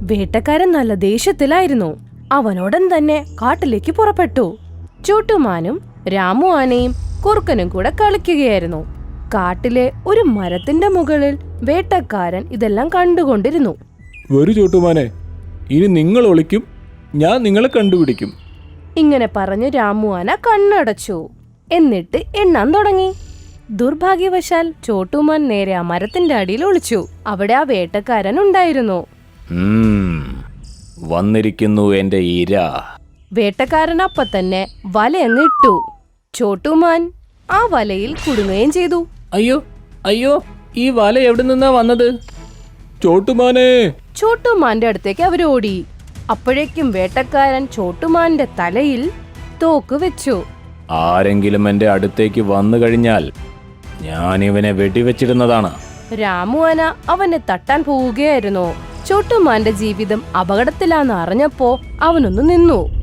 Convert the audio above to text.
വേട്ടക്കാരൻ നല്ല ദേഷ്യത്തിലായിരുന്നു. അവനോടൻ തന്നെ കാട്ടിലേക്ക് പുറപ്പെട്ടു. ചോട്ടുമാനും രാമു ആനയും കുറുക്കനും കൂടെ കളിക്കുകയായിരുന്നു. കാട്ടിലെ ഒരു മരത്തിന്റെ മുകളിൽ വേട്ടക്കാരൻ ഇതെല്ലാം കണ്ടുകൊണ്ടിരുന്നു. വരൂ ചോട്ടുമാനെ, ഇനി നിങ്ങൾ ഒളിക്കും, ഞാൻ നിങ്ങളെ കണ്ടുപിടിക്കും. ഇങ്ങനെ പറഞ്ഞു രാമു ആന കണ്ണടച്ചു. എന്നിട്ട് എണ്ണാൻ തുടങ്ങി. ദുർഭാഗ്യവശാൽ ചോട്ടുമാൻ നേരെ ആ മരത്തിന്റെ അടിയിൽ ഒളിച്ചു. അവിടെ ആ വേട്ടക്കാരൻ ഉണ്ടായിരുന്നു. വന്നിരിക്കുന്നു എന്റെ ഇര. വേട്ടക്കാരൻ അപ്പൊ തന്നെ വലയങ്ങ് ഇട്ടു. ചോട്ടുമാൻ ആ വലയിൽ കുടുങ്ങുകയും ചെയ്തു. അയ്യോ അയ്യോ, ഈ വല എവിടെ നിന്നാ വന്നത്? ചോട്ടുമാനെ! ചോട്ടുമാന്റെ അടുത്തേക്ക് അവരോടി. അപ്പോഴേക്കും വേട്ടക്കാരൻ ചോട്ടുമാന്റെ തലയിൽ തോക്ക് വെച്ചു. ആരെങ്കിലും എന്റെ അടുത്തേക്ക് വന്നു കഴിഞ്ഞാൽ ഞാൻ ഇവനെ വെടിവെച്ചിടുന്നതാണ്. രാമു ആന അവനെ തട്ടാൻ പോവുകയായിരുന്നു. ചോട്ടുമാന്റെ ജീവിതം അപകടത്തിലാന്ന് അറിഞ്ഞപ്പോ അവനൊന്ന് നിന്നു.